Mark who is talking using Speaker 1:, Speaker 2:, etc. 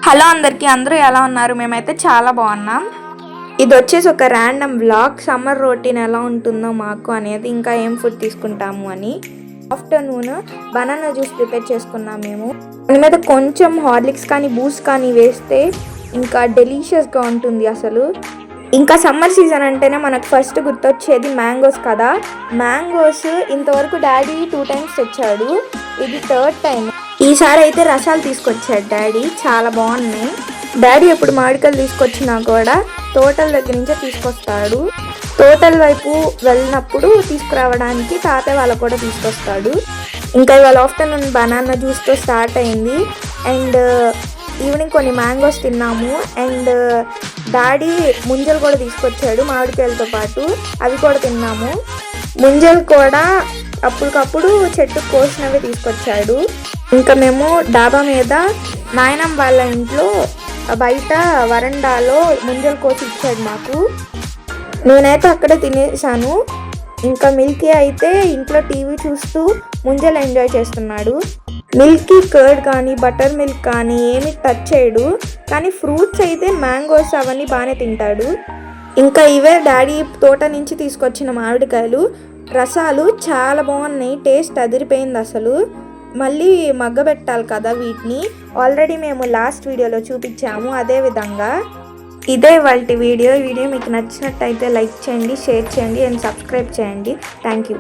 Speaker 1: Hello అందరికీ, అందరూ ఎలా ఉన్నారు? మేమైతే చాలా బాగున్నాం. ఇది వచ్చేసి ఒక ర్యాండమ్ వ్లాగ్. సమ్మర్ రొటీన్ ఎలా ఉంటుందో మాకు అనేది, ఇంకా ఏం ఫుడ్ తీసుకుంటాము అని. ఆఫ్టర్నూన్ బనానా జ్యూస్ ప్రిపేర్ చేసుకున్నాం మేము. దాని మీద కొంచెం హార్లిక్స్ కానీ బూస్ట్ కానీ వేస్తే ఇంకా డెలీషియస్గా ఉంటుంది అసలు. ఇంకా సమ్మర్ సీజన్ అంటేనే మనకు ఫస్ట్ గుర్తొచ్చేది మ్యాంగోస్ కదా. మ్యాంగోస్ ఇంతవరకు డాడీ 2 times తెచ్చాడు, ఇది 3rd time. ఈసారి అయితే రసాలు తీసుకొచ్చాడు డాడీ, చాలా బాగున్నాయి. డాడీ ఎప్పుడు మామిడికాయలు తీసుకొచ్చినా కూడా తోటల దగ్గర నుంచే తీసుకొస్తాడు. తోటల వైపు వెళ్ళినప్పుడు తీసుకురావడానికి తాతయ్య వాళ్ళకు కూడా తీసుకొస్తాడు. ఇంకా ఇవాళ ఆఫ్టర్నూన్ బనానా జ్యూస్తో స్టార్ట్ అయింది. అండ్ ఈవినింగ్ కొన్ని మ్యాంగోస్ తిన్నాము. అండ్ డాడీ ముంజలు కూడా తీసుకొచ్చాడు మామిడికాయలతో పాటు, అవి కూడా తిన్నాము. ముంజలు కూడా అప్పటికప్పుడు చెట్టు కోసినవి తీసుకొచ్చాడు. ఇంకా మేము డాబా మీద నాయనమ్మ వాళ్ళ ఇంట్లో బయట వరండాలో ముంజలు కోసి ఇచ్చాడు మాకు. నేనైతే అక్కడే తినేసాను. ఇంకా మిల్కీ అయితే ఇంట్లో టీవీ చూస్తూ ముంజలు ఎంజాయ్ చేస్తున్నాడు. మిల్కీ కర్డ్ కానీ బటర్ మిల్క్ కానీ ఏమి టచ్ చేయడు, కానీ ఫ్రూట్స్ అయితే మ్యాంగోస్ అవన్నీ బాగానే తింటాడు. ఇంకా ఇవే డాడీ తోట నుంచి తీసుకొచ్చిన మామిడికాయలు. రసాలు చాలా బాగున్నాయి, టేస్ట్ అదిరిపోయింది అసలు. మళ్ళీ మగ్గబెట్టాలి కదా వీటిని, ఆల్రెడీ మేము లాస్ట్ వీడియోలో చూపించాము. అదే విధంగా ఇదే ఇవాల్టి వీడియో మీకు నచ్చినట్టయితే లైక్ చేయండి, షేర్ చేయండి అండ్ సబ్స్క్రైబ్ చేయండి. Thank you.